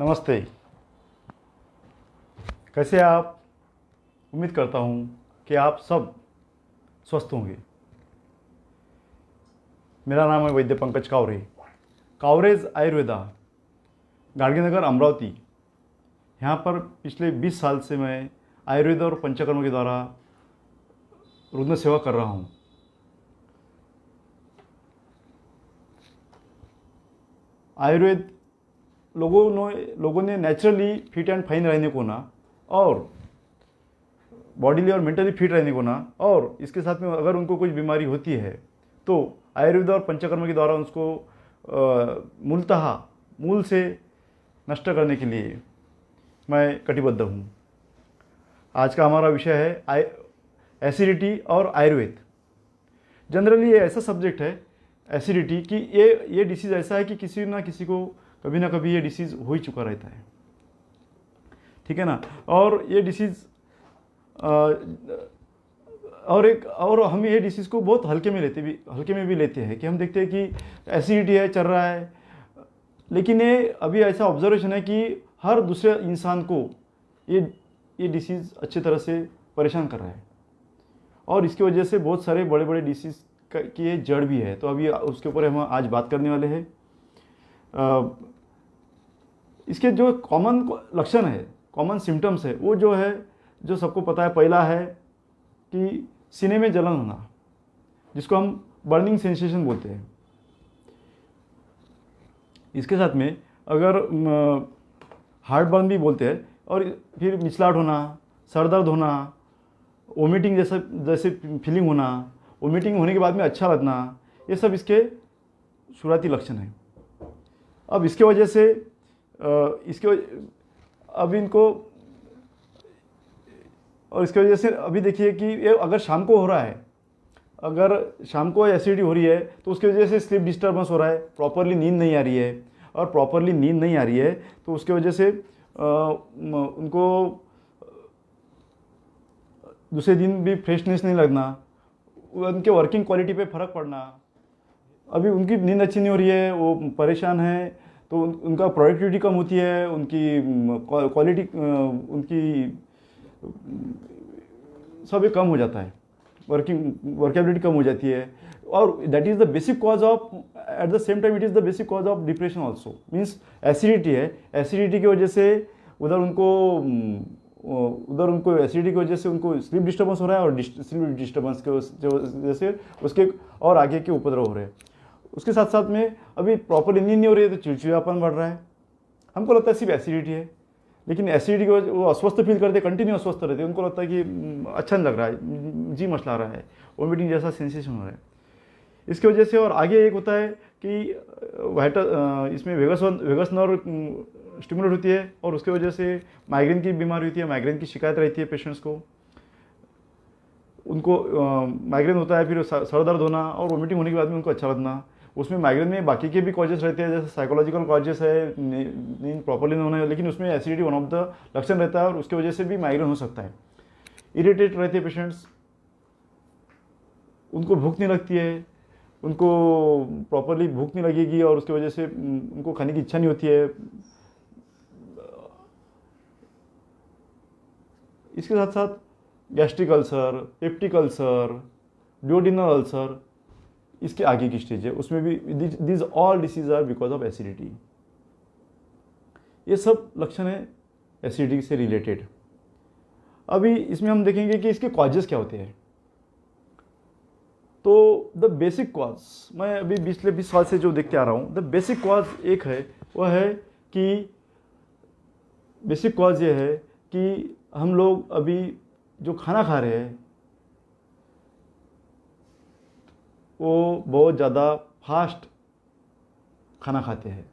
नमस्ते। कैसे हैं आप? उम्मीद करता हूँ कि आप सब स्वस्थ होंगे। मेरा नाम है वैद्य पंकज कावरे। कावरेज आयुर्वेदा, गाड़गीनगर, अमरावती। यहाँ पर पिछले 20 साल से मैं आयुर्वेद और पंचकर्म के द्वारा रुग्ण सेवा कर रहा हूँ। आयुर्वेद लोगों ने नेचुरली फिट एंड फाइन रहने को ना, और बॉडीली और मेंटली फिट रहने को ना, और इसके साथ में अगर उनको कुछ बीमारी होती है तो आयुर्वेद और पंचकर्म के द्वारा उसको मूलतः मूल से नष्ट करने के लिए मैं कटिबद्ध हूँ। आज का हमारा विषय है एसिडिटी और आयुर्वेद। जनरली ये ऐसा सब्जेक्ट है एसिडिटी कि ये डिसीज़ ऐसा है कि किसी ना किसी को कभी ना कभी ये डिसीज़ हो ही चुका रहता है, ठीक है ना। और ये डिसीज़ और हम ये डिसीज़ को बहुत हल्के में भी लेते हैं कि हम देखते हैं कि एसिडिटी है, चल रहा है, लेकिन ये अभी ऐसा ऑब्जर्वेशन है कि हर दूसरे इंसान को ये डिसीज़ अच्छी तरह से परेशान कर रहा है, और इसकी वजह से बहुत सारे बड़े बड़े डिसीज़ की ये जड़ भी है। तो अभी उसके ऊपर हम आज बात करने वाले हैं। इसके जो कॉमन लक्षण है, कॉमन सिम्टम्स है, वो जो सबको पता है, पहला है कि सीने में जलन होना, जिसको हम बर्निंग सेंसेशन बोलते हैं। इसके साथ में अगर हार्ट बर्न भी बोलते हैं, और फिर मिचलाहट होना, सर दर्द होना, वोमिटिंग जैसे फीलिंग होना, वोमिटिंग होने के बाद में अच्छा लगना, ये सब इसके शुरुआती लक्षण हैं। अब इसके वजह से इसके वजह से अभी देखिए कि ये अगर शाम को हो रहा है, अगर शाम को एसिडिटी हो रही है तो उसकी वजह से स्लीप डिस्टर्बेंस हो रहा है, प्रॉपरली नींद नहीं आ रही है, और प्रॉपरली नींद नहीं आ रही है तो उसके वजह से उनको दूसरे दिन भी फ्रेशनेस नहीं लगना, उनके वर्किंग क्वालिटी पे फ़र्क पड़ना। अभी उनकी नींद अच्छी नहीं हो रही है, वो परेशान है, तो उनका प्रोडक्टिविटी कम होती है, उनकी क्वालिटी, उनकी सब कम हो जाता है, वर्केबिलिटी कम हो जाती है। और that is the basic cause of, at the same time it is the basic cause of depression also. Means acidity है, एसिडिटी की वजह से उधर उनको एसिडिटी की वजह से उनको स्लीप डिस्टर्बेंस हो रहा है, और स्लीप डिस्टर्बेंस के वजह से उसके और आगे के उपद्रव हो रहे हैं। उसके साथ साथ में अभी प्रॉपर नींद नहीं हो रही है तो चिड़चिड़ापन बढ़ रहा है। हमको लगता है सिर्फ एसिडिटी है, लेकिन एसिडिटी की वजह वो अस्वस्थ फील करते, कंटिन्यू अस्वस्थ रहते, उनको लगता है कि अच्छा नहीं लग रहा है, जी मचला रहा है, वोमिटिंग जैसा सेंसेशन हो रहा है। इसकी वजह से और आगे एक होता है कि इसमें वेगस नर्व स्टिमुलेट होती है, और उसकी वजह से माइग्रेन की बीमारी होती है, माइग्रेन की शिकायत रहती है पेशेंट्स को। उनको माइग्रेन होता है, फिर सर दर्द होना और वोमिटिंग होने के बाद में उनको अच्छा लगना। उसमें माइग्रेन में बाकी के भी कॉजेस रहते हैं, जैसे साइकोलॉजिकल कॉजेस है, नींद प्रॉपर्ली नहीं होना, लेकिन उसमें एसिडिटी वन ऑफ द लक्षण रहता है, और उसकी वजह से भी माइग्रेन हो सकता है। इरिटेट रहते हैं पेशेंट्स, उनको भूख नहीं लगती है, उनको प्रॉपर्ली भूख नहीं लगेगी, और उसकी वजह से उनको खाने की इच्छा नहीं होती है। इसके साथ साथ gastric ulcer, peptic ulcer, duodenal ulcer, इसके आगे की स्टेज है, उसमें भी this all disease are because of acidity. ये सब लक्षण है एसिडिटी से रिलेटेड। अभी इसमें हम देखेंगे कि इसके कॉजेस क्या होते हैं। तो द बेसिक कॉज, मैं अभी पिछले 20 साल से जो देखते आ रहा हूँ, द बेसिक कॉज एक है, वह है कि बेसिक कॉज ये है कि हम लोग अभी जो खाना खा रहे हैं वो बहुत ज़्यादा फास्ट खाना खाते हैं।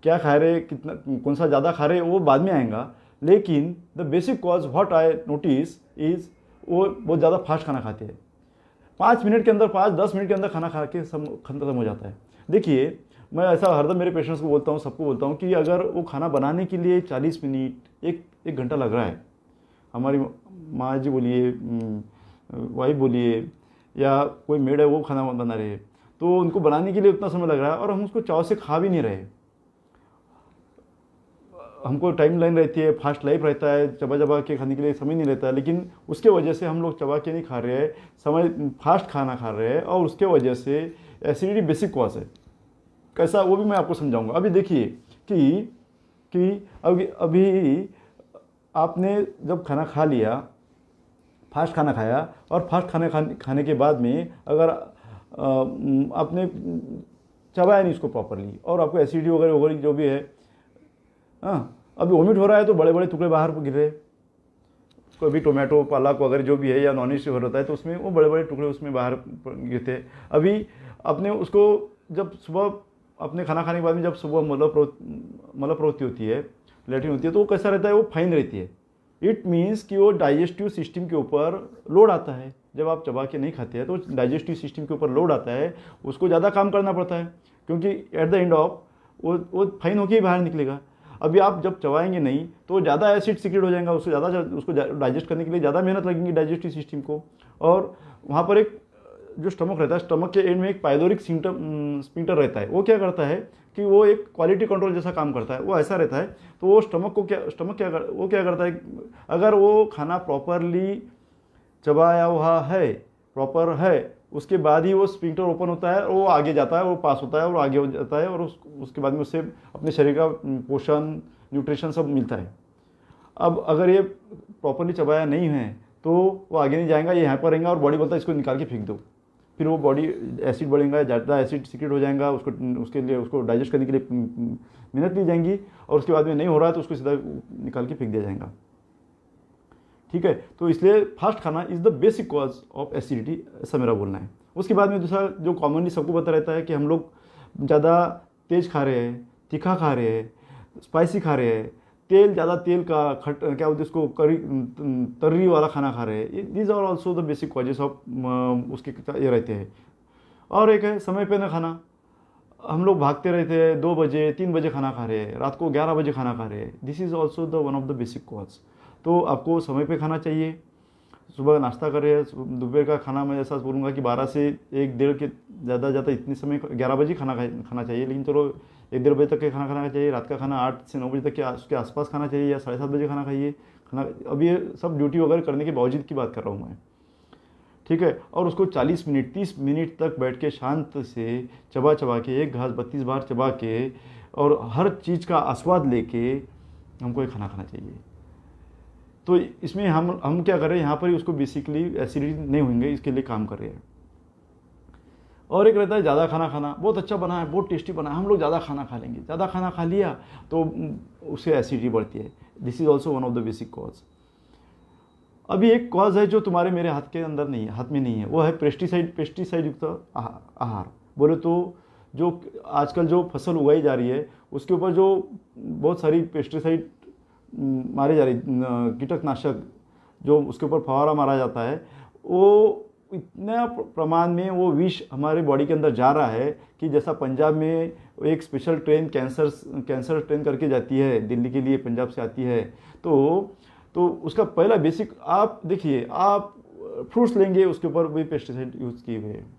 क्या खा रहे, कितना, कौन सा ज़्यादा खा रहे वो बाद में आएगा, लेकिन the basic cause what I notice is वो बहुत ज़्यादा फास्ट खाना खाते हैं। 5 मिनट के अंदर, 5-10 मिनट के अंदर खाना खा के सब खत्म हो जाता है। देखिए, मैं ऐसा हरदम मेरे पेशेंट्स को बोलता हूँ, सबको बोलता हूँ कि अगर वो खाना बनाने के लिए 40 मिनट, एक घंटा लग रहा है, हमारी माँ जी बोलिए, वाइफ बोलिए, या कोई मेड है वो खाना बना रहे हैं, तो उनको बनाने के लिए उतना समय लग रहा है और हम उसको चाव से खा भी नहीं रहे। हमको टाइम लाइन रहती है, फास्ट लाइफ रहता है, चबा चबा के खाने के लिए समय नहीं रहता है, लेकिन उसके वजह से हम लोग चबा के नहीं खा रहे हैं, समय फास्ट खाना खा रहे हैं और उसके वजह से एसिडिटी बेसिक कॉज है। कैसा वो भी मैं आपको समझाऊंगा। अभी देखिए कि अभी आपने जब खाना खा लिया, फास्ट खाना खाया और फास्ट खाने के बाद में अगर आपने चबाया नहीं उसको प्रॉपरली और आपको एसिडिटी वगैरह जो भी है, हाँ, अभी वोमिट हो रहा है तो बड़े बड़े टुकड़े बाहर गिर रहे, कोई भी टोमेटो पालक वगैरह जो भी है या नॉन वेज होता है तो उसमें वो बड़े बड़े टुकड़े उसमें बाहर गिरते। अभी आपने उसको जब सुबह अपने खाना खाने के बाद में जब सुबह मल प्रवृत्ति होती है, लैट्रिन होती है, तो वो कैसा रहता है, वो फाइन रहती है। इट मीन्स कि वो डाइजेस्टिव सिस्टम के ऊपर लोड आता है। जब आप चबा के नहीं खाते हैं तो डाइजेस्टिव सिस्टम के ऊपर लोड आता है, उसको ज़्यादा काम करना पड़ता है, क्योंकि एट द एंड ऑफ वो फाइन होकर ही बाहर निकलेगा। अभी आप जब चबाएंगे नहीं तो ज़्यादा एसिड सीक्रेट हो जाएगा, उसको डाइजेस्ट करने के लिए ज़्यादा मेहनत लगेगी डाइजेस्टिव सिस्टम को। और वहाँ पर एक जो स्टमक रहता है, स्टमक के एंड में एक पाइलोरिक स्फिंक्टर रहता है। वो क्या करता है कि वो एक क्वालिटी कंट्रोल जैसा काम करता है, वो ऐसा रहता है। तो वो स्टमक क्या करता है, अगर वो खाना प्रॉपरली चबाया हुआ है, प्रॉपर है, उसके बाद ही वो स्फिंक्टर ओपन होता है और वो आगे जाता है, वो पास होता है और आगे हो जाता है और उसके बाद में उससे अपने शरीर का पोषण, न्यूट्रिशन सब मिलता है। अब अगर ये प्रॉपरली चबाया नहीं है तो वो आगे नहीं जाएगा, ये यहाँ पर रहेगा और बॉडी बोलता है इसको निकाल के फेंक दो। फिर वो बॉडी एसिड बढ़ेगा, ज़्यादा एसिड सीक्रेट हो जाएगा, उसके लिए उसको डाइजेस्ट करने के लिए मेहनत ली जाएंगी और उसके बाद में नहीं हो रहा है तो उसको सीधा निकाल के फेंक दिया जाएगा। ठीक है, तो इसलिए फास्ट खाना is the basic cause of acidity, ऐसा मेरा बोलना है। उसके बाद में दूसरा जो कॉमनली सबको पता रहता है कि हम लोग ज़्यादा तेज खा रहे हैं, तीखा खा रहे हैं, स्पाइसी खा रहे हैं, ज़्यादा तेल का क्या बोलते हैं उसको, तर्री वाला खाना खा रहे हैं। These are also the basic causes of उसके ये रहते हैं। और एक है समय पे ना खाना, हम लोग भागते रहते हैं, 2 बजे 3 बजे खाना खा रहे हैं, रात को 11 बजे खाना खा रहे हैं। This is also the one of the basic cause. तो आपको समय पे खाना चाहिए, सुबह नाश्ता करें, दोपहर का खाना मैं ऐसा बोलूँगा कि 12 से 1-1:30 के ज़्यादा इतने समय 11 बजे खाना चाहिए, लेकिन चलो 1-1:30 बजे तक के खाना खाना चाहिए। रात का खाना 8 से 9 बजे तक के उसके आसपास खाना चाहिए या 7:30 बजे खाना खाइए खाना। अब ये सब ड्यूटी वगैरह करने के बावजूद की बात कर रहा हूँ मैं, ठीक है। और उसको 40 मिनट 30 मिनट तक बैठ के शांत से चबा के एक घास 32 बार चबा के और हर चीज़ का आस्वाद लेके हमको ये खाना खाना चाहिए। तो इसमें हम क्या कर रहे हैं यहाँ पर ही, उसको बेसिकली एसिडिटी नहीं होंगे इसके लिए काम कर रहे हैं। और एक रहता है ज़्यादा खाना खाना, बहुत अच्छा बना है, बहुत टेस्टी बना है, हम लोग ज़्यादा खाना खा लेंगे। ज़्यादा खाना खा लिया तो उससे एसिडिटी बढ़ती है। This is also one of the basic cause. अभी एक कॉज है जो तुम्हारे मेरे हाथ के अंदर नहीं है, हाथ में नहीं है, वो है पेस्टिसाइड युक्त आहार। बोले तो जो आजकल जो फसल उगाई जा रही है उसके ऊपर जो बहुत सारी पेस्टिसाइड मारे जा रही, कीटनाशक जो उसके ऊपर फवारा मारा जाता है, वो इतना प्रमाण में वो विष हमारे बॉडी के अंदर जा रहा है कि जैसा पंजाब में एक स्पेशल ट्रेन कैंसर ट्रेन करके जाती है दिल्ली के लिए, पंजाब से आती है, तो उसका पहला बेसिक आप देखिए, आप फ्रूट्स लेंगे उसके ऊपर भी पेस्टिसाइड यूज़ किए हुए हैं।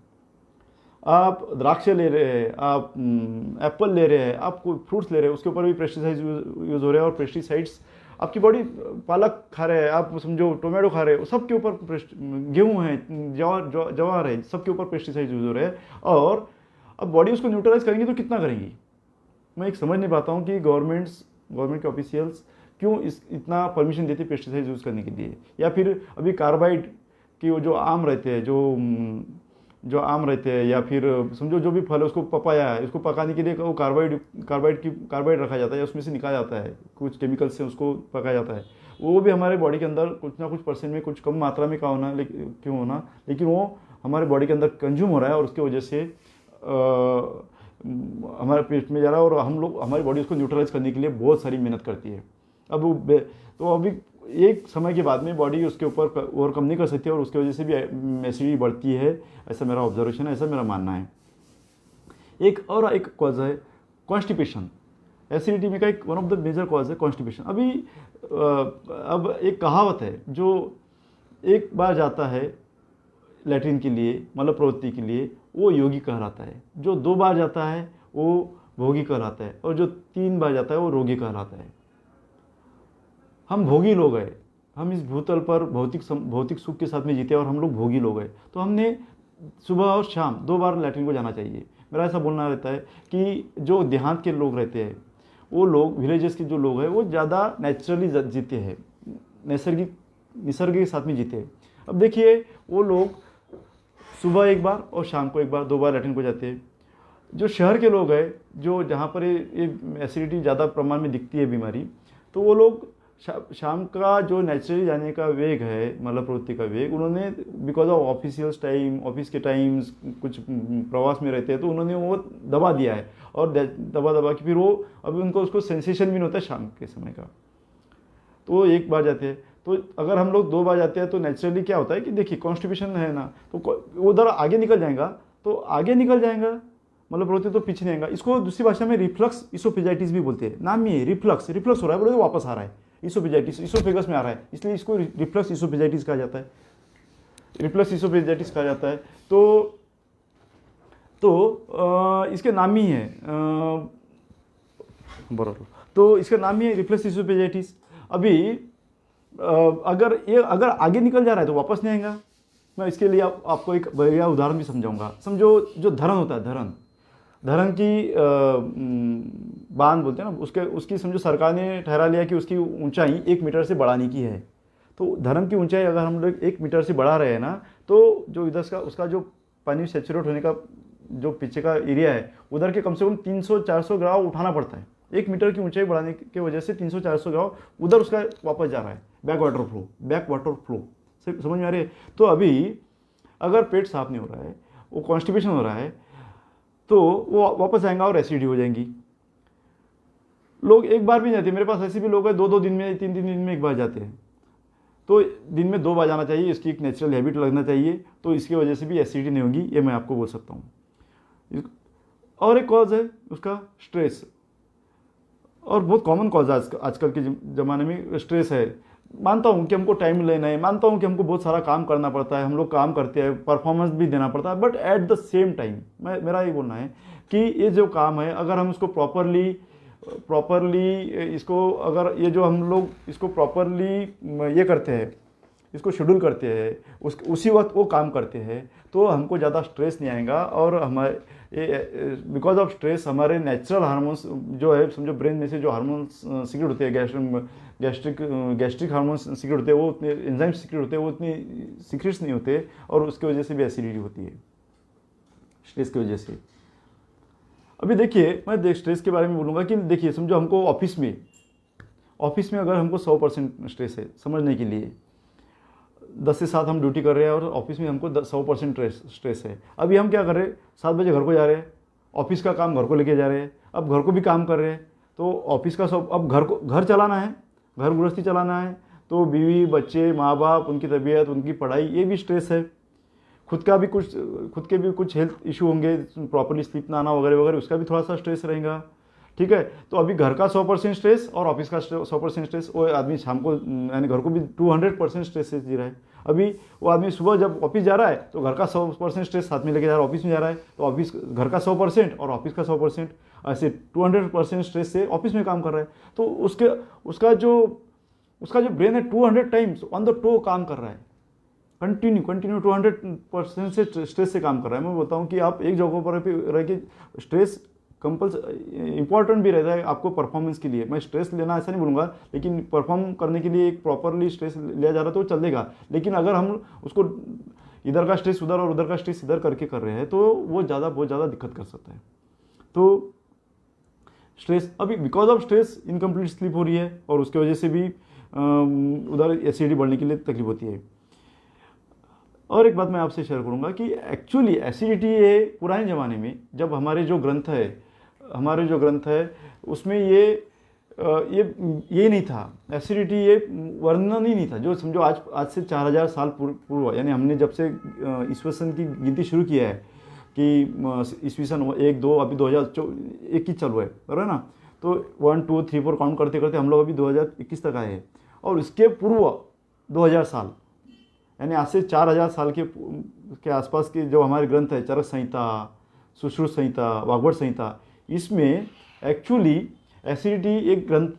आप द्राक्ष ले रहे हैं, आप एप्पल ले रहे हैं, आप कोई फ्रूट्स ले रहे हैं उसके ऊपर भी पेस्टिसाइड्स यूज़ हो रहे हैं। और पेस्टिसाइड्स आपकी बॉडी, पालक खा रहे हैं आप, समझो टोमेटो खा रहे हैं, सबके ऊपर, गेहूँ है, जवार है, सबके ऊपर पेस्टिसाइड्स यूज़ हो रहे हैं। और अब बॉडी उसको न्यूट्रलाइज करेंगी तो कितना करेंगी। मैं एक समझ नहीं पाता हूँ कि गवर्नमेंट के ऑफिशियल्स क्यों इतना परमिशन देते पेस्टिसाइड यूज़ करने के लिए। या फिर अभी कार्बाइड की वो जो आम रहते हैं, जो आम रहते हैं, या फिर समझो जो भी फल है उसको पपाया है, इसको पकाने के लिए वो कार्बाइड रखा जाता है, उसमें से निकाला जाता है, कुछ केमिकल से उसको पकाया जाता है। वो भी हमारे बॉडी के अंदर कुछ ना कुछ परसेंट में, कुछ कम मात्रा में क्यों होना, लेकिन वो हमारे बॉडी के अंदर कंज्यूम हो रहा है और उसकी वजह से हमारे पेट में जा रहा है और हमारी बॉडी उसको न्यूट्रलाइज करने के लिए बहुत सारी मेहनत करती है। तो अभी एक समय के बाद में बॉडी उसके ऊपर ओवरकम नहीं कर सकती और उसकी वजह से भी एसिडिटी बढ़ती है, ऐसा मेरा ऑब्जर्वेशन है, ऐसा मेरा मानना है। एक कॉज है कॉन्स्टिपेशन। एसिडिटी में का एक one of the major cause है कॉन्स्टिपेशन। अब एक कहावत है, जो एक बार जाता है लैट्रिन के लिए, मल प्रवृत्ति के लिए, वो योगी कहलाता है, जो 2 बार जाता है वो भोगी कहलाता है, और जो 3 बार जाता है वो रोगी कहलाता है। हम भोगी लोग हैं, हम इस भूतल पर भौतिक सुख के साथ में जीते और हम लोग भोगी लोग हैं। तो हमने सुबह और शाम 2 बार लैट्रिन को जाना चाहिए। मेरा ऐसा बोलना रहता है कि जो देहात के लोग रहते हैं, वो लोग, विलेजेस के जो लोग हैं, वो ज़्यादा नेचुरली जीते हैं, निसर्ग के साथ में जीते हैं। अब देखिए, वो लोग सुबह 1 बार और शाम को 1 बार, 2 बार लैट्रिन को जाते हैं। जो शहर के लोग हैं, जो जहाँ पर ये एसिडिटी ज़्यादा प्रमाण में दिखती है बीमारी, तो वो लोग शाम का जो नेचुरली जाने का वेग है, मल प्रवृत्ति का वेग, उन्होंने because of officials time, office के टाइम्स, कुछ प्रवास में रहते हैं, तो उन्होंने वो दबा दिया है, और दबा के फिर वो अभी उनको उसको सेंसेशन भी नहीं होता है शाम के समय का, तो वो 1 बार जाते हैं। तो अगर हम लोग 2 बार जाते हैं तो नेचुरली क्या होता है कि देखिए कॉन्स्टिपेशन है ना, तो वो उधर आगे निकल जाएगा, तो आगे निकल जाएगा, मतलब प्रवृत्ति तो पीछे नहीं आएगा। इसको दूसरी भाषा में रिफ्लक्स इसोफेजाइटिस भी बोलते हैं। नाम ही है रिफ्लक्स हो रहा है, बोले तो वापस आ रहा है, इसोफेजाइटिस, इसोफेगस में आ रहा है, इसलिए इसको रिफ्लक्स इसोफेजाइटिस कहा जाता है, रिफ्लक्स इसोफेजाइटिस कहा जाता है। तो इसके नाम ही है बराबर, तो इसका नाम ही है रिफ्लक्स इसोफेजाइटिस। अभी अगर आगे निकल जा रहा है तो वापस नहीं आएगा। मैं इसके लिए आपको एक बढ़िया उदाहरण भी समझाऊंगा। समझो जो धरण होता है, धरण की बांध बोलते हैं ना, उसकी समझो सरकार ने ठहरा लिया कि उसकी ऊंचाई 1 मीटर से बढ़ाने की है। तो धरण की ऊंचाई अगर हम लोग 1 मीटर से बढ़ा रहे हैं ना, तो जो इधर का उसका जो पानी सेचुरेट होने का जो पीछे का एरिया है, उधर के कम से कम 300-400 ग्राम उठाना पड़ता है। 1 मीटर की ऊंचाई बढ़ाने की वजह से 300-400 ग्राम उधर उसका वापस जा रहा है, बैक वाटर फ्लो। समझ में आ रही है? तो अभी अगर पेट साफ नहीं हो रहा है, वो कॉन्स्टिपेशन हो रहा है, तो वो वापस आएगा और एसिडिटी हो जाएंगी। लोग 1 बार भी नहीं जाते, मेरे पास ऐसे भी लोग हैं 2-2 दिन में, 3-3 दिन में 1 बार जाते हैं। तो दिन में 2 बार जाना चाहिए, इसकी एक नेचुरल हैबिट लगना चाहिए, तो इसकी वजह से भी एसिडिटी नहीं होगी, ये मैं आपको बोल सकता हूँ। और एक कॉज है उसका स्ट्रेस, और बहुत कॉमन कॉज है आजकल के ज़माने में स्ट्रेस है। मानता हूँ कि हमको टाइम लेना है, मानता हूँ कि हमको बहुत सारा काम करना पड़ता है, हम लोग काम करते हैं, परफॉर्मेंस भी देना पड़ता है, but at the same time मेरा ये बोलना है कि ये जो काम है, अगर हम इसको प्रॉपरली इसको, अगर ये जो हम लोग इसको प्रॉपरली ये करते हैं, इसको शेड्यूल करते हैं, उसी वक्त वो काम करते हैं, तो हमको ज़्यादा स्ट्रेस नहीं आएगा। और हमारे बिकॉज ऑफ स्ट्रेस हमारे नेचुरल हार्मोन्स जो है, समझो ब्रेन में से जो हार्मोन्स सीक्रेट होते हैं, गैस्ट्रिक हार्मोन्स सीक्रेट होते हैं, वो उतने एंजाइम सीक्रेट होते हैं, वो उतने सीक्रेट्स नहीं होते, और उसकी वजह से भी एसिडिटी होती है, स्ट्रेस की वजह से। अभी देखिए, मैं स्ट्रेस के बारे में बोलूँगा कि देखिए, समझो हमको ऑफिस में अगर हमको 100% स्ट्रेस है, समझने के लिए 10 से 7 हम ड्यूटी कर रहे हैं, और ऑफिस में हमको 100% स्ट्रेस है। अभी हम क्या कर रहे हैं, 7 बजे घर को जा रहे हैं, ऑफिस का काम घर को लेके जा रहे हैं, अब घर को भी काम कर रहे हैं, तो ऑफिस का सब, अब घर चलाना है, घर गृहस्थी चलाना है, तो बीवी बच्चे माँ बाप, उनकी तबीयत, उनकी पढ़ाई, ये भी स्ट्रेस है। खुद के भी कुछ हेल्थ इशू होंगे, प्रॉपरली स्लीप ना आना वगैरह वगैरह, उसका भी थोड़ा सा स्ट्रेस रहेगा। ठीक है, तो अभी घर का 100% स्ट्रेस और ऑफिस का 100% स्ट्रेस, वो आदमी शाम को यानी घर को भी 200% स्ट्रेस से जी रहा है। अभी वो आदमी सुबह जब ऑफिस जा रहा है तो घर का 100% स्ट्रेस साथ में लेके जा रहा है, ऑफिस में जा रहा है तो ऑफिस घर का 100% और ऑफिस का 100%, ऐसे 200% स्ट्रेस से ऑफिस में काम कर रहा है। तो उसका जो ब्रेन है 200 टाइम्स ऑन द टो काम कर रहा है, कंटिन्यू 200% से स्ट्रेस से काम कर रहा है। मैं बताऊँ कि आप एक जगह पर रह के स्ट्रेस इंपॉर्टेंट भी रहता है आपको परफॉर्मेंस के लिए। मैं स्ट्रेस लेना ऐसा नहीं बोलूँगा, लेकिन परफॉर्म करने के लिए एक प्रॉपरली स्ट्रेस लिया जा रहा है तो चलेगा। लेकिन अगर हम उसको इधर का स्ट्रेस उधर और उधर का स्ट्रेस इधर करके कर रहे हैं तो वो बहुत ज़्यादा दिक्कत कर सकता है। तो स्ट्रेस, अभी because of stress incomplete sleep हो रही है, और उसकी वजह से भी उधर एसिडिटी बढ़ने के लिए तकलीफ होती है। और एक बात मैं आपसे शेयर करूंगा कि एक्चुअली एसिडिटी ये पुराने ज़माने में जब हमारे जो ग्रंथ है उसमें ये नहीं था, एसिडिटी ये वर्णन ही नहीं था। जो समझो आज से 4000 साल पूर्व, यानी हमने जब से ईस्वी सन की गिनती शुरू किया है कि ईस्वी सन 1, 2, अभी 2021 चल रहा है, बराबर है ना। तो 1, 2, 3, 4 काउंट करते करते हम लोग अभी 2021 तक आए हैं। और इसके पूर्व 2000 साल, यानी आज से 4000 साल के के आसपास के जो हमारे ग्रंथ है, चरक संहिता, सुश्रुत संहिता, वाग्भट संहिता, इसमें एक्चुअली एसिडिटी एक ग्रंथ,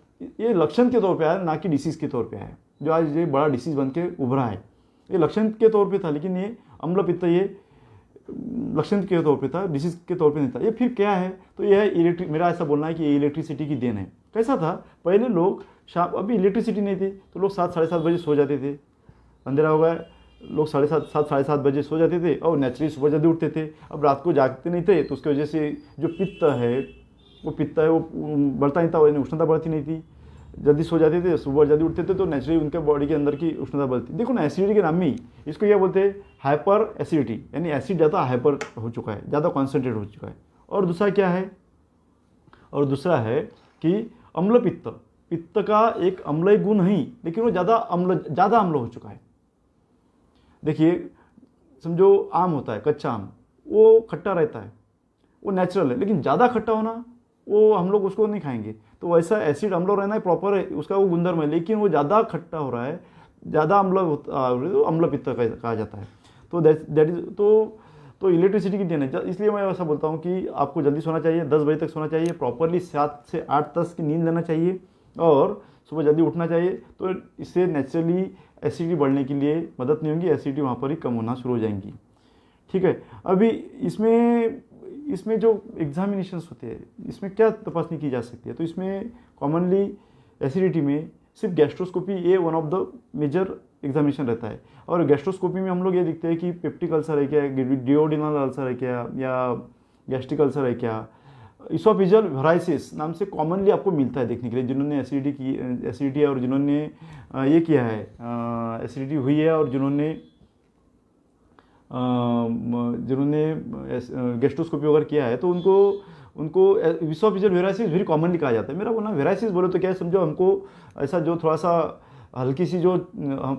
ये लक्षण के तौर पे आया, ना कि डिसीज़ के तौर पे आया, जो आज ये बड़ा डिसीज़ बन के उभरा है। ये लक्षण के तौर पे था, लेकिन ये अम्ल पित्त ये लक्षण के तौर पे था, डिसीज़ के तौर पे नहीं था। ये फिर क्या है, तो ये है इलेक्ट्रिक, मेरा ऐसा बोलना है कि ये इलेक्ट्रिसिटी की देन है। कैसा था, पहले लोग शाम, अभी इलेक्ट्रिसिटी नहीं थी तो लोग 7 साढ़े 7 बजे सो जाते थे, अंधेरा हो गया, लोग 7 साढ़े 7 बजे सो जाते थे और नेचुरली सुबह जल्दी उठते थे। अब रात को जागते नहीं थे, तो उसकी वजह से जो पित्त है वो बढ़ता नहीं था, उष्णता बढ़ती नहीं थी, जल्दी सो जाते थे, सुबह जल्दी उठते थे, तो नेचुरली उनके बॉडी के अंदर की उष्णता बढ़ती। देखो ना, एसिडिटी के नाम में ही इसको क्या बोलते हैं, हाइपर एसिडिटी, यानी एसिड ज़्यादा हाइपर हो चुका है, ज़्यादा कॉन्सेंट्रेट हो चुका है। और दूसरा क्या है, और दूसरा है कि अम्ल पित्त, पित्त का एक अम्लीय गुण नहीं, लेकिन वो ज़्यादा अम्ल हो चुका है। देखिए, समझो आम होता है, कच्चा आम, वो खट्टा रहता है, वो नेचुरल है, लेकिन ज़्यादा खट्टा होना वो हम लोग उसको नहीं खाएंगे। तो वैसा एसिड अम्ल रहना है प्रॉपर है, उसका वो गुणधर्म है, लेकिन वो ज़्यादा खट्टा हो रहा है, ज़्यादा अम्ल पित्त कहा जाता है। तो दैट इज तो इलेक्ट्रिसिटी की देन है। इसलिए मैं ऐसा बोलता हूँ कि आपको जल्दी सोना चाहिए, 10 बजे तक सोना चाहिए, प्रॉपरली 7 से 8 तक की नींद लेना चाहिए और सुबह जल्दी उठना चाहिए। तो इससे नेचुरली एसिडिटी बढ़ने के लिए मदद नहीं होगी, एसिडिटी वहाँ पर ही कम होना शुरू हो जाएंगी। ठीक है, अभी इसमें जो एग्जामिनेशंस होते हैं, इसमें क्या तपासनी की जा सकती है, तो इसमें कॉमनली एसिडिटी में सिर्फ गैस्ट्रोस्कोपी ये one of the major examination रहता है। और गैस्ट्रोस्कोपी में हम लोग ये देखते हैं कि पेप्टिक अल्सर है क्या, डिओडिनल अल्सर है क्या, या गैस्ट्रिक अल्सर है क्या, इसोफेजियल वेराइसिस नाम से कॉमनली आपको मिलता है देखने के लिए, जिन्होंने एसिडिटी है और जिन्होंने ये किया है, एसिडिटी हुई है और जिन्होंने गैस्ट्रोस्कोपी वगैरह किया है, तो उनको इसोफेजियल वेराइसिस वेरी कॉमनली कहा जाता है। मेरा बोलना वेराइसिस बोले तो क्या है, समझो हमको ऐसा जो थोड़ा सा हल्की सी जो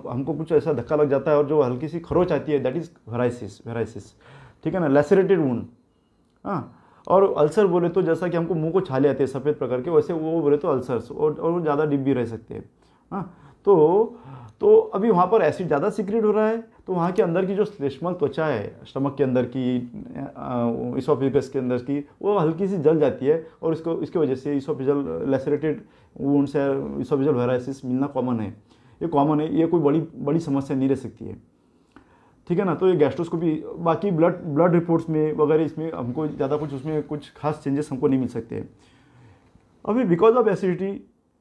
हमको कुछ ऐसा धक्का लग जाता है और जो हल्की सी खरोच आती है, दैट इज वेराइसिस। ठीक है ना, लैसरेटेड वुंड। हाँ, और अल्सर बोले तो जैसा कि हमको मुंह को छाले आते हैं सफ़ेद प्रकार के, वैसे वो बोले तो अल्सर्स, और ज़्यादा डीप भी रह सकते हैं। हाँ, तो अभी वहाँ पर एसिड ज़्यादा सीक्रेट हो रहा है, तो वहाँ के अंदर की जो श्लेष्मल त्वचा है, स्टमक के अंदर की, इसोफेगस के अंदर की, वो हल्की सी जल जाती है, और इसकी वजह से इसोफेजियल लैसरेटेड वुंड्स या इसोफेजियल वेराइसिस मिलना कॉमन है। ये कॉमन है, ये कोई बड़ी समस्या नहीं रह सकती है। ठीक है ना, तो ये गैस्ट्रोस्कोपी, बाकी ब्लड रिपोर्ट्स में वगैरह इसमें हमको ज़्यादा कुछ उसमें कुछ खास चेंजेस हमको नहीं मिल सकते। अभी because of acidity,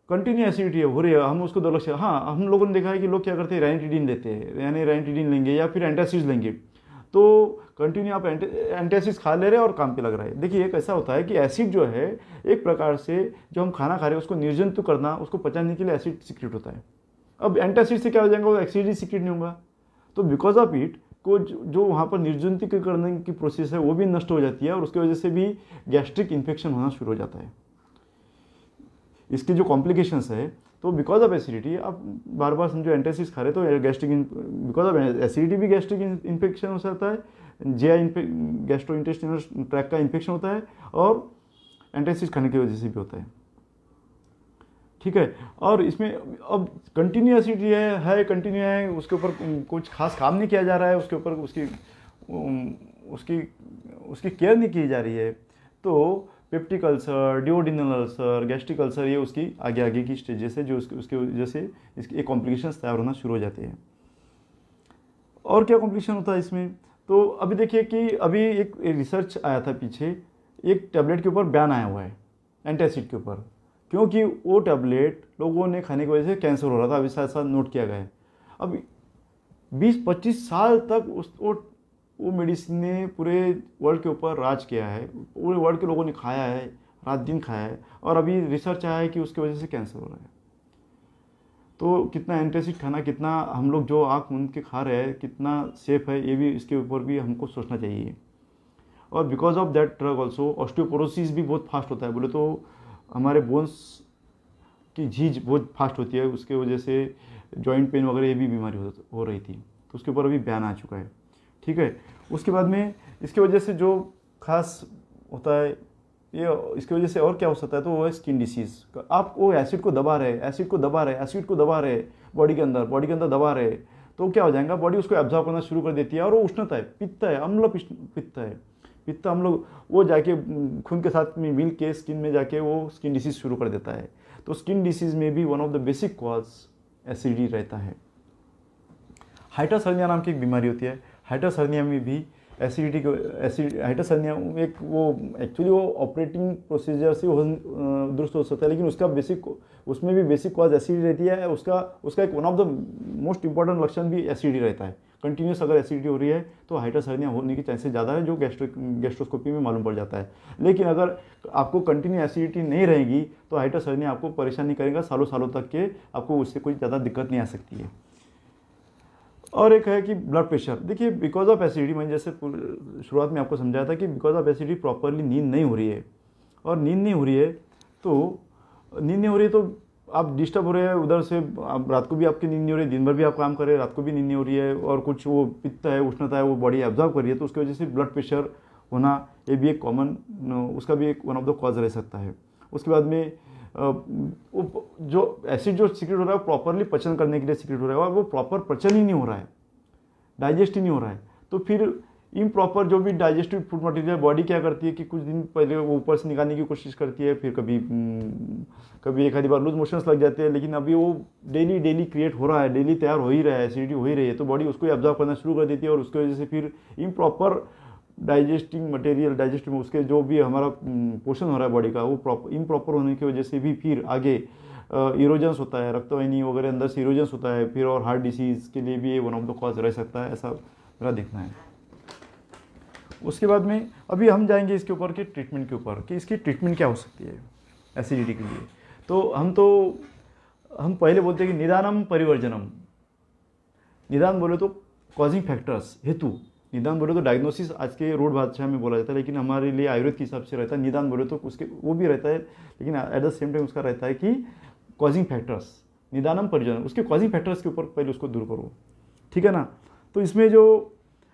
continue acidity हो रही है, हम उसको दो लक्ष्य, हाँ, हम लोगों ने देखा है कि लोग क्या करते हैं, रैनिटिडीन लेते हैं, यानी रैनिटिडीन लेंगे या फिर एंटासिड्स लेंगे, तो कंटिन्यू आप एंटासिड्स खा ले रहे हैं और काम पे लग रहा है। देखिए, एक ऐसा होता है कि एसिड जो है एक प्रकार से जो हम खाना खा रहे हैं उसको निर्जंतु करना, उसको पचाने के लिए एसिड सीक्रेट होता है। अब एंटासिड से क्या हो जाएगा, वो एसिड सीक्रेट नहीं होगा, तो बिकॉज ऑफ इट को जो वहाँ पर निर्जंतुक करने की प्रोसेस है वो भी नष्ट हो जाती है, और उसकी वजह से भी गैस्ट्रिक इन्फेक्शन होना शुरू हो जाता है। इसकी जो कॉम्प्लिकेशंस है, तो बिकॉज ऑफ एसिडिटी आप बार बार समझो एंटासिड्स खा रहे तो गैस्ट्रिक, बिकॉज ऑफ एसिडिटी भी गैस्ट्रिक इन्फेक्शन हो सकता है, गैस्ट्रो इंटेस्टिनल ट्रैक का इन्फेक्शन होता है, और एंटासिड्स खाने की वजह से भी होता है। ठीक है, और इसमें अब कंटिन्यू एसिडिटी है कंटिन्यू है, उसके ऊपर कुछ खास काम नहीं किया जा रहा है, उसके ऊपर उसकी केयर नहीं की जा रही है, तो peptic ulcer, duodenal ulcer, gastric ulcer, ये उसकी आगे की स्टेजेस है जो उसकी वजह से इसके कॉम्प्लिकेशंस तैयार होना शुरू हो जाते हैं। और क्या कॉम्प्लिकेशन होता है इसमें, तो अभी देखिए कि अभी एक रिसर्च आया था पीछे, एक टैबलेट के ऊपर बैन आया हुआ है एंटासिड के ऊपर, क्योंकि वो टैबलेट लोगों ने खाने की वजह से कैंसर हो रहा था, अभी साथ साथ नोट किया गया है। अब 20-25 साल तक वो मेडिसिन ने पूरे वर्ल्ड के ऊपर राज किया है, पूरे वर्ल्ड के लोगों ने खाया है, रात दिन खाया है, और अभी रिसर्च आया है कि उसकी वजह से कैंसर हो रहा है। तो कितना एंटासिड खाना, कितना हम लोग जो आँख मूंद के खा रहे हैं, कितना सेफ है, ये भी इसके ऊपर भी हमको सोचना चाहिए। और because of that drug also osteoporosis भी बहुत फास्ट होता है, बोले तो हमारे बोन्स की झीझ बहुत फास्ट होती है, उसके वजह से जॉइंट पेन वगैरह ये भी बीमारी हो रही थी, तो उसके ऊपर अभी बैन आ चुका है। ठीक है, उसके बाद में इसकी वजह से जो खास होता है, ये इसकी वजह से और क्या हो सकता है, तो वो है स्किन डिसीज़। आप वो एसिड को दबा रहे बॉडी के अंदर दबा रहे, तो क्या हो जाएगा, बॉडी उसको एब्जॉर्ब करना शुरू कर देती है और वो उष्णता है, पित्त है, अम्ल पित्त है, पित्त अम्ल, वो जाके खून के साथ में मिल के स्किन में जाके वो स्किन डिसीज शुरू कर देता है। तो स्किन डिसीज में भी one of the basic cause acidity रहता है। हाइटस हर्निया नाम की एक बीमारी होती है। हाइटस हर्निया में भी एसिडिटी को हाइटस हर्निया एक वो एक्चुअली वो ऑपरेटिंग प्रोसीजर से दुरुस्त हो सकता है, लेकिन उसका बेसिक, उसमें भी बेसिक कॉज एसिडिटी रहती है। उसका एक one of the most important लक्षण भी एसिडिटी रहता है। कंटिन्यूस अगर एसिडिटी हो रही है तो हाइटस हर्निया होने के चांसेस ज़्यादा है, जो गैस्ट्रोस्कोपी में मालूम पड़ जाता है। लेकिन अगर आपको कंटिन्यू एसिडिटी नहीं रहेगी तो हाइटस हर्निया आपको परेशान नहीं करेगा, सालों सालों तक के आपको उससे कोई ज़्यादा दिक्कत नहीं आ सकती है। और एक है कि ब्लड प्रेशर। देखिए, बिकॉज ऑफ एसिडिटी, मैंने जैसे शुरुआत में आपको समझाया था कि बिकॉज ऑफ एसिडिटी प्रॉपरली नींद नहीं हो रही है, और नींद नहीं हो रही है तो आप डिस्टर्ब हो रहे हैं उधर से, आप रात को भी आपकी नींद नहीं हो रही, दिन भर भी आप काम कर रहे हैं, रात को भी नींद नहीं हो रही है, और कुछ वो पित्त है, उष्णता है, वो बॉडी एब्जॉर्ब कर रही है, तो उसकी वजह से ब्लड प्रेशर होना, ये भी एक कॉमन, उसका भी एक वन ऑफ द कॉज रह सकता है। उसके बाद में जो एसिड जो सीक्रेट हो रहा है प्रॉपरली पचन करने के लिए सीक्रेट हो रहा है, और वो प्रॉपर पचन ही नहीं हो रहा है, डाइजेस्ट ही नहीं हो रहा है, तो फिर इम्प्रॉपर जो भी डाइजेस्टिव फूड मटेरियल बॉडी क्या करती है कि कुछ दिन पहले वो ऊपर से निकालने की कोशिश करती है, फिर कभी एक आधी बार लूज मोशंस लग जाते हैं, लेकिन अभी वो डेली क्रिएट हो रहा है, डेली तैयार हो ही रहा है, एसिडिटी हो ही रही है, तो बॉडी उसको एब्जॉर्ब करना शुरू कर देती है, और उसकी वजह से फिर इम्प्रॉपर डाइजेस्टिंग मटेरियल, डाइजेस्टिव में उसके जो भी हमारा पोषण हो रहा है बॉडी का, वो इम्प्रॉपर होने की वजह से भी फिर आगे इरोजेंस होता है, रक्तवाहिनी वगैरह अंदर से इरोजेंस होता है, फिर और हार्ट डिसीज़ के लिए भी ये वन ऑफ द कॉज रह सकता है, ऐसा मेरा देखना है। उसके बाद में अभी हम जाएंगे इसके ऊपर कि ट्रीटमेंट के ऊपर, कि इसकी ट्रीटमेंट क्या हो सकती है एसिडिटी के लिए। तो हम पहले बोलते हैं कि निदानम परिवर्जनम। निदान बोले तो कॉजिंग फैक्टर्स, हेतु। निदान बोले तो डायग्नोसिस आज के रोड भाषा में बोला जाता है, लेकिन हमारे लिए आयुर्वेद के हिसाब से रहता है। निदान बोले तो उसके वो भी रहता है, लेकिन एट द सेम टाइम उसका रहता है कि कॉजिंग फैक्टर्स, निदानम परिवर्जनम, उसके कॉजिंग फैक्टर्स के ऊपर पहले उसको दूर करो, ठीक है ना। तो इसमें जो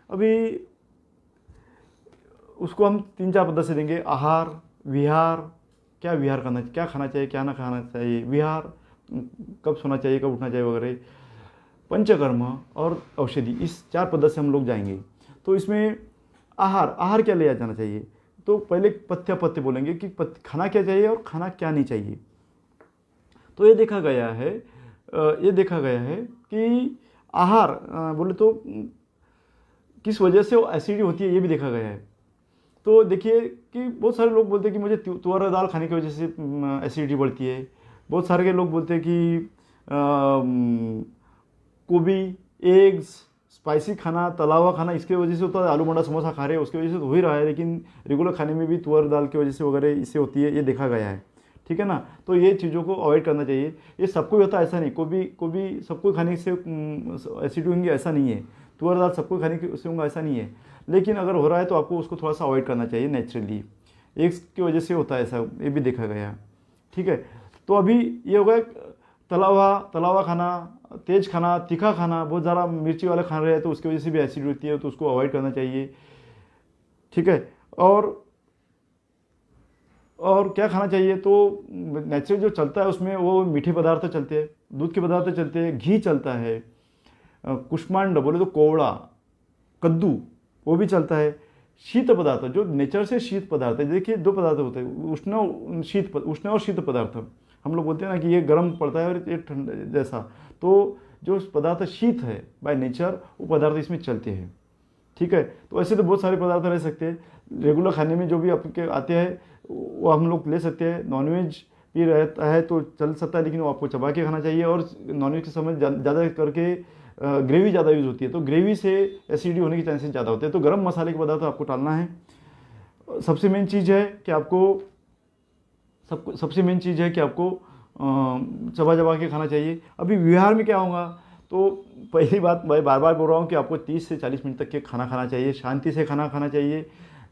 अभी उसको हम 3-4 पद्धति से देंगे। आहार, विहार, क्या विहार करना, क्या खाना चाहिए, क्या ना खाना चाहिए, विहार, कब सोना चाहिए, कब उठना चाहिए वगैरह, पंचकर्म और औषधि, इस 4 पद्धति से हम लोग जाएंगे। तो इसमें आहार क्या लिया जाना चाहिए, तो पहले पथ्य बोलेंगे कि खाना क्या चाहिए और खाना क्या नहीं चाहिए। तो ये देखा गया है कि आहार बोले तो किस वजह से वो एसिडिटी होती है, ये भी देखा गया है। तो देखिए कि बहुत सारे लोग बोलते हैं कि मुझे तुअर दाल खाने की वजह से एसिडिटी बढ़ती है। बहुत सारे के लोग बोलते हैं कि गोभी, एग्स, स्पाइसी खाना, तला हुआ खाना, इसके वजह से होता है। आलू बंडा समोसा खा रहे हैं, उसकी वजह से तो हो ही रहा है, लेकिन रेगुलर खाने में भी तुअर दाल की वजह से वगैरह इससे होती है, ये देखा गया है, ठीक है ना। तो ये चीज़ों को अवॉइड करना चाहिए। ये सबको होता है ऐसा नहीं, कोई सबको खाने से एसिडिटी होंगी ऐसा नहीं है, तुअर दाल सबको खाने से होगा ऐसा नहीं है, लेकिन अगर हो रहा है तो आपको उसको थोड़ा सा अवॉइड करना चाहिए नेचुरली। एग्स की वजह से होता है ऐसा, ये भी देखा गया, ठीक है। तो अभी ये होगा तला हुआ खाना, तेज खाना, तीखा खाना, बहुत ज़्यादा मिर्ची वाला खा रहे हैं तो उसकी वजह से भी एसिड होती है, तो उसको अवॉइड करना चाहिए, ठीक है। और क्या खाना चाहिए, तो नेचुरल जो चलता है उसमें वो मीठे पदार्थ चलते हैं, दूध के पदार्थ चलते हैं, घी चलता है, कुष्मांड बोले तो कोवड़ा, कद्दू, वो भी चलता है। शीत पदार्थ जो नेचर से शीत पदार्थ है, देखिए 2 पदार्थ होते हैं, उष्ण और शीत पदार्थ। हम लोग बोलते हैं ना कि ये गर्म पड़ता है और ये ठंडा जैसा, तो जो पदार्थ शीत है बाय नेचर, वो पदार्थ इसमें चलते हैं, ठीक है। तो ऐसे तो बहुत सारे पदार्थ रह सकते हैं, रेगुलर खाने में जो भी आपके आते हैं वो हम लोग ले सकते हैं। नॉनवेज भी रहता है तो चल सकता है, लेकिन वो आपको चबा के खाना चाहिए, और नॉनवेज के समय ज़्यादा करके ग्रेवी ज़्यादा यूज़ होती है, तो ग्रेवी से एसिडिटी होने के चांसेस ज़्यादा होते हैं। तो गर्म मसाले के पदार्थ आपको टालना है। सबसे मेन चीज़ है कि आपको चबा के खाना चाहिए। अभी विहार में क्या होगा, तो पहली बात मैं बार बार बोल रहा हूँ कि आपको 30 से 40 मिनट तक के खाना खाना चाहिए, शांति से खाना खाना चाहिए,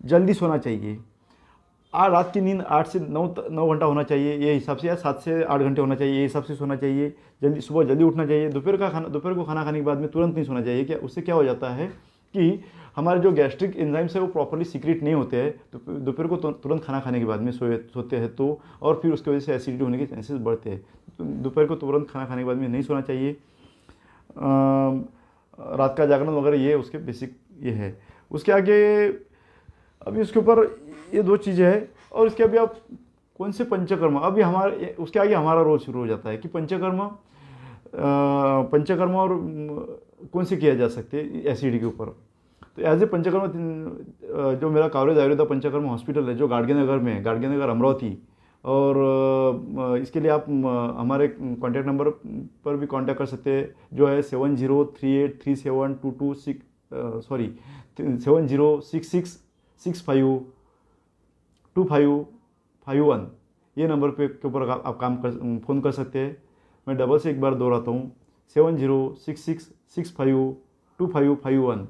जल्दी सोना चाहिए। रात की नींद 8 से 9 घंटा होना चाहिए ये हिसाब से, या 7 से 8 घंटे होना चाहिए ये हिसाब से सोना चाहिए। सुबह जल्दी उठना चाहिए। दोपहर को खाना खाने के बाद में तुरंत नहीं सोना चाहिए। क्या उससे क्या हो जाता है कि हमारे जो गैस्ट्रिक एंजाइम्स है वो प्रॉपर्ली सीक्रेट नहीं होते हैं, तो दोपहर को तुरंत खाना खाने के बाद में सोते हैं तो, और फिर उसकी वजह से एसिडिटी होने के चांसेस बढ़ते हैं। तो दोपहर को तुरंत खाना खाने के बाद में नहीं सोना चाहिए। रात का जागरण वगैरह, ये उसके बेसिक ये है। उसके आगे अभी उसके ऊपर ये 2 चीज़ें हैं। और इसके अभी आप कौन से पंचकर्म, अभी हमारे उसके आगे हमारा रोल शुरू हो जाता है कि पंचकर्म और कौन से किया जा सकते हैं एसिडिटी के ऊपर। तो एज ए पंचकर्म जो मेरा कवरेज आयुर्वेदा पंचकर्म हॉस्पिटल है जो गाड़गेनगर में है, गाड़गेनगर अमरावती। और इसके लिए आप हमारे कॉन्टैक्ट नंबर पर भी कांटेक्ट कर सकते हैं जो है 70383722652551। ये नंबर पे के ऊपर आप फ़ोन कर सकते हैं। मैं डबल से एक बार दोहराता हूँ, 7066652551।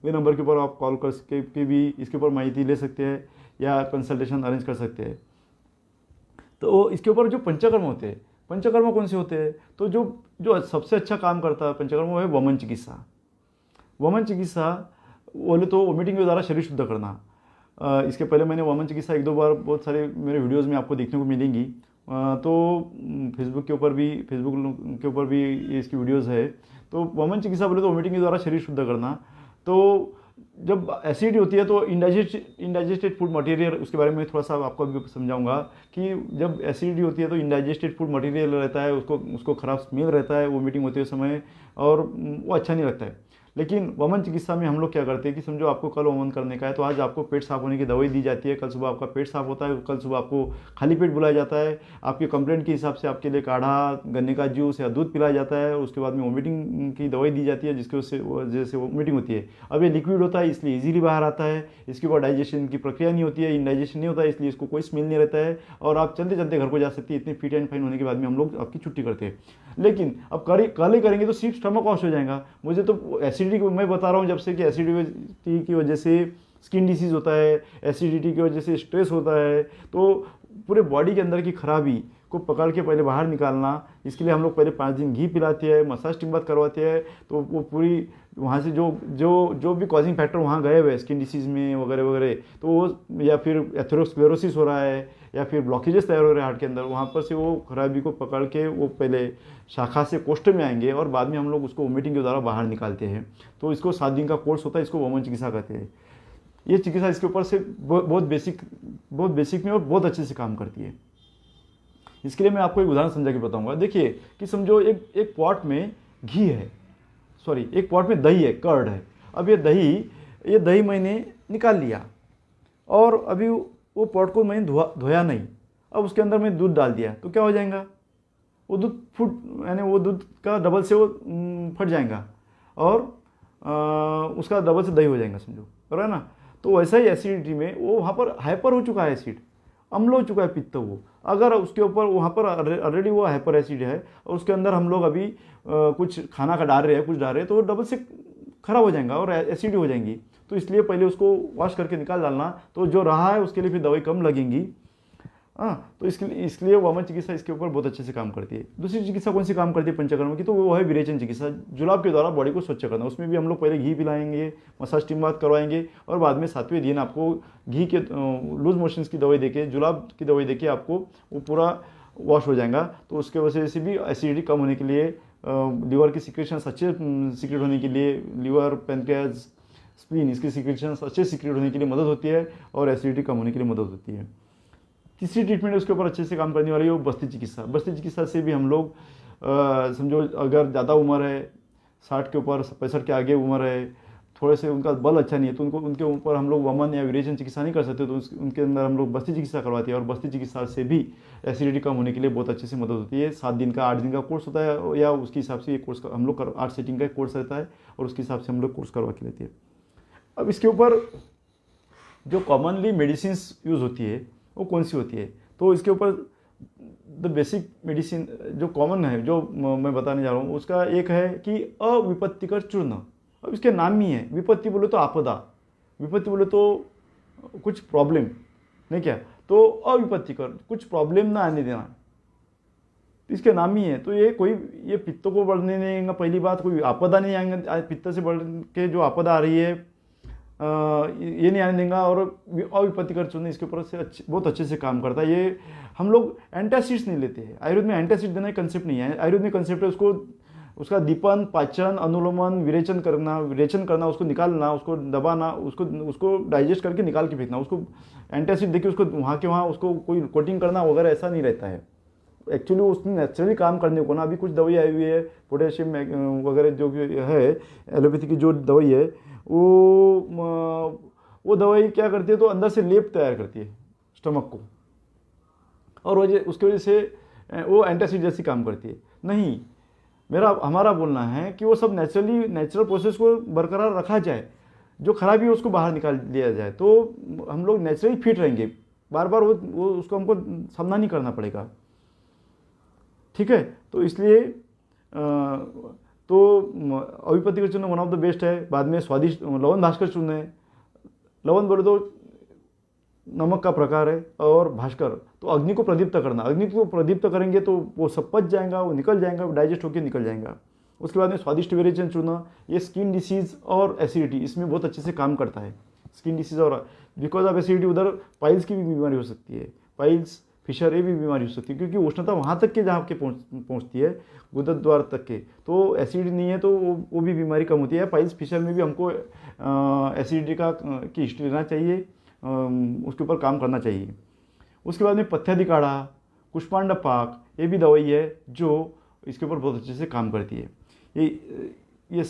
ये नंबर के ऊपर आप कॉल करके भी इसके ऊपर माहिती ले सकते हैं या कंसल्टेशन अरेंज कर सकते हैं। तो इसके ऊपर जो पंचकर्म होते हैं, पंचकर्म कौन से होते हैं, तो जो सबसे अच्छा काम करता है पंचकर्म वो है वमन चिकित्सा। वमन चिकित्सा बोले तो वोमिटिंग के द्वारा शरीर शुद्ध करना। इसके पहले मैंने वमन चिकित्सा 1-2 बार बहुत सारे मेरे वीडियोज़ में आपको देखने को मिलेंगी। तो फेसबुक के ऊपर भी इसकी वीडियोज़ है। तो वमन चिकित्सा बोले तो वोमिटिंग के द्वारा शरीर शुद्ध करना। तो जब एसिडिटी होती है तो इंडाइजेस्टेड फूड मटेरियल, उसके बारे में थोड़ा सा आपको भी समझाऊंगा कि जब एसिडिटी होती है तो इंडाइजेस्टेड फूड मटेरियल रहता है, उसको खराब स्मेल रहता है वोमिटिंग होते हुए समय, और वो अच्छा नहीं लगता है। लेकिन वमन चिकित्सा में हम लोग क्या करते हैं कि समझो आपको कल वमन करने का है तो आज आपको पेट साफ होने की दवाई दी जाती है, कल सुबह आपका पेट साफ होता है, कल सुबह आपको खाली पेट बुलाया जाता है, आपकी कंप्लेंट के हिसाब से आपके लिए काढ़ा, गन्ने का जूस या दूध पिलाया जाता है, उसके बाद में वोमिटिंग की दवाई दी जाती है जिसकी वजह से वोमिटिंग होती है। अब ये लिक्विड होता है इसलिए ईजिली बाहर आता है, इसके ऊपर डाइजेशन की प्रक्रिया नहीं होती है, इंडाइजेशन नहीं होता है, इसलिए इसको कोई स्मेल नहीं रहता है और आप चलते चलते घर को जा सकती है। इतनी फिट एंड फाइन होने के बाद में हम लोग आपकी छुट्टी करते हैं। लेकिन अब कल ही करेंगे तो सिर्फ स्टमक वॉश हो जाएगा। मुझे तो एसिडिटी, मैं बता रहा हूँ जब से कि एसिडिटी की वजह से स्किन डिसीज़ होता है, एसिडिटी की वजह से स्ट्रेस होता है, तो पूरे बॉडी के अंदर की खराबी को पकड़ के पहले बाहर निकालना, इसके लिए हम लोग पहले 5 दिन घी पिलाते हैं, मसाज टिम्बात करवाते हैं। तो वो पूरी वहाँ से जो भी कॉजिंग फैक्टर वहाँ गए हुए स्किन डिसीज़ में वगैरह वगैरह, तो वो या फिर एथेरोस्क्लेरोसिस हो रहा है या फिर ब्लॉकेजेस तैयार हो रहे हैं हार्ट के अंदर, वहाँ पर से वो खराबी को पकड़ के वो पहले शाखा से कोष्ठ में आएंगे और बाद में हम लोग उसको वोमिटिंग के द्वारा बाहर निकालते हैं। तो इसको 7 दिन का कोर्स होता है, इसको वमन चिकित्सा कहते हैं। ये चिकित्सा इसके ऊपर से बहुत बेसिक में और बहुत अच्छे से काम करती है। इसके लिए मैं आपको एक उदाहरण समझा के बताऊंगा। देखिए कि समझो एक पॉट में घी है, एक पॉट में दही है, कर्ड है। अब ये दही मैंने निकाल लिया और अभी वो पॉट को मैंने धोया नहीं, अब उसके अंदर मैं दूध डाल दिया तो क्या हो जाएगा, वो दूध यानी वो दूध का डबल से वो फट जाएगा और उसका डबल से दही हो जाएगा, समझो, है ना। तो वैसा ही एसिडिटी में वो वहाँ पर हाइपर हो चुका है, एसिड अम्ल हो चुका है, पित्त। वो अगर उसके ऊपर वहाँ पर ऑलरेडी वो हाइपर एसिड है और उसके अंदर हम लोग अभी कुछ खाना का डाल रहे हैं तो वो डबल से खराब हो जाएगा और एसिडिटी हो जाएंगी। तो इसलिए पहले उसको वॉश करके निकाल डालना, तो जो रहा है उसके लिए फिर दवाई कम लगेंगी। तो इसलिए वमन चिकित्सा इसके ऊपर बहुत अच्छे से काम करती है। दूसरी चिकित्सा कौन सी काम करती है पंचकर्म की, तो वो है विरेचन चिकित्सा, जुलाब के द्वारा बॉडी को स्वच्छ करना। उसमें भी हम लोग पहले घी पिलाएंगे, मसाज टिम्बात करवाएंगे और बाद में 7वें दिन आपको घी के लूज मोशंस की दवाई देके, जुलाब की दवाई देके आपको वो पूरा वॉश हो जाएगा। तो उसके वजह से भी एसिडिटी कम होने के लिए, लीवर की सिक्रेशंस अच्छे सिक्रेट होने के लिए, लीवर, पैनक्रियाज, स्प्लीन, इसकी सिक्रेशंस अच्छे सिक्रेट होने के लिए मदद होती है और एसिडिटी कम होने के लिए मदद होती है। तीसरी ट्रीटमेंट उसके ऊपर अच्छे से काम करने वाली है वो बस्ती चिकित्सा। बस्ती चिकित्सा से भी हम लोग समझो अगर ज़्यादा उम्र है, 60 के ऊपर, 65 के आगे उम्र है, थोड़े से उनका बल अच्छा नहीं है, तो उनके ऊपर हम लोग वमन या विरेचन चिकित्सा नहीं कर सकते, तो उनके अंदर हम लोग बस्ती चिकित्सा करवाते हैं और बस्ती चिकित्सा से भी एसिडिटी कम होने के लिए बहुत अच्छे से मदद होती है। 7 दिन का 8 दिन का कोर्स होता है या उसके हिसाब से ये कोर्स हम लोग 8 सेटिंग का कोर्स रहता है और उसके हिसाब से हम लोग कोर्स करवा के लेते हैं। अब इसके ऊपर जो कॉमनली मेडिसिन यूज़ होती है वो कौन सी होती है, तो इसके ऊपर द बेसिक मेडिसिन जो कॉमन है, जो मैं बताने जा रहा हूँ, उसका एक है कि अविपत्तिकर चूर्ण। अब इसके नाम ही है, विपत्ति बोले तो आपदा, विपत्ति बोले तो कुछ प्रॉब्लम, नहीं क्या, तो अविपत्तिकर कुछ प्रॉब्लम ना आने देना, इसके नाम ही है। तो ये पित्त को बढ़ने नहीं देगा, पहली बात, कोई आपदा नहीं आएंगे, पित्त से बढ़ के जो आपदा आ रही है ये नहीं आने देगा। और अविपत्तिकर चूर्ण इसके ऊपर से बहुत अच्छे से काम करता है। ये हम लोग एंटासिड्स नहीं लेते हैं, आयुर्वेद में एंटासिड देना कंसेप्ट नहीं है। आयुर्वेद में कंसेप्ट है उसको उसका दीपन, पाचन, अनुलोमन, विरेचन करना, उसको निकालना, उसको दबाना, उसको डाइजेस्ट करके निकाल के फेंकना, उसको एंटासिड देखिए, उसको वहाँ के वहाँ उसको कोई कोटिंग करना वगैरह ऐसा नहीं रहता है। एक्चुअली उसने नेचुरली काम करने को ना, अभी कुछ दवाई आई हुई है पोटेशियम वगैरह जो है एलोपैथी की जो दवाई है, वो दवाई क्या करती है, तो अंदर से लेप तैयार करती है स्टमक को, और उसकी वजह से वो एंटासिड जैसी काम करती है। नहीं, हमारा बोलना है कि वो सब नेचुरल प्रोसेस को बरकरार रखा जाए, जो खराबी है उसको बाहर निकाल लिया जाए, तो हम लोग नेचुरली फिट रहेंगे। बार बार वो उसको हमको सामना नहीं करना पड़ेगा। ठीक है, तो इसलिए तो अभिपति का चूर्ण वन ऑफ द बेस्ट है। बाद में स्वादिष्ट लवन भास्कर चूर्ण है। लवन बोले तो नमक का प्रकार है, और भास्कर तो अग्नि को प्रदीप्त करना। अग्नि को प्रदीप्त करेंगे तो वो सब पच जाएगा, वो निकल जाएगा, डाइजेस्ट होकर निकल जाएगा। उसके बाद में स्वादिष्ट विरेचन चूर्ण, ये स्किन डिसीज और एसिडिटी इसमें बहुत अच्छे से काम करता है। स्किन डिसीज और बिकॉज ऑफ एसिडिटी उधर पाइल्स की भी बीमारी हो सकती है, पाइल्स, फिशर, ये भी बीमारी हो सकती है, क्योंकि उष्णता वहाँ तक के जहाँ के पहुँचती है गुदर द्वार तक के, तो एसिडिटी नहीं है तो वो भी बीमारी कम होती है। पाइल्स, फिशर में भी हमको एसिडिटी की हिस्ट्री लेना चाहिए, उसके ऊपर काम करना चाहिए। उसके बाद में पथ्यादि काढ़ा, कुष्मांडा पाक, ये भी दवाई है जो इसके ऊपर बहुत अच्छे से काम करती है। ये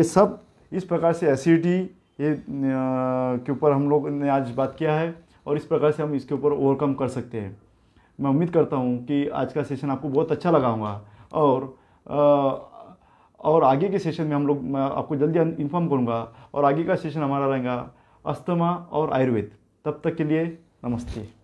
सब इस प्रकार से एसिडिटी के ऊपर हम लोग ने आज बात किया है, और इस प्रकार से हम इसके ऊपर ओवरकम कर सकते हैं। मैं उम्मीद करता हूँ कि आज का सेशन आपको बहुत अच्छा लगा होगा, और आगे के सेशन में मैं आपको जल्दी इन्फॉर्म करूँगा, और आगे का सेशन हमारा रहेगा अस्थमा और आयुर्वेद। तब तक के लिए नमस्ते।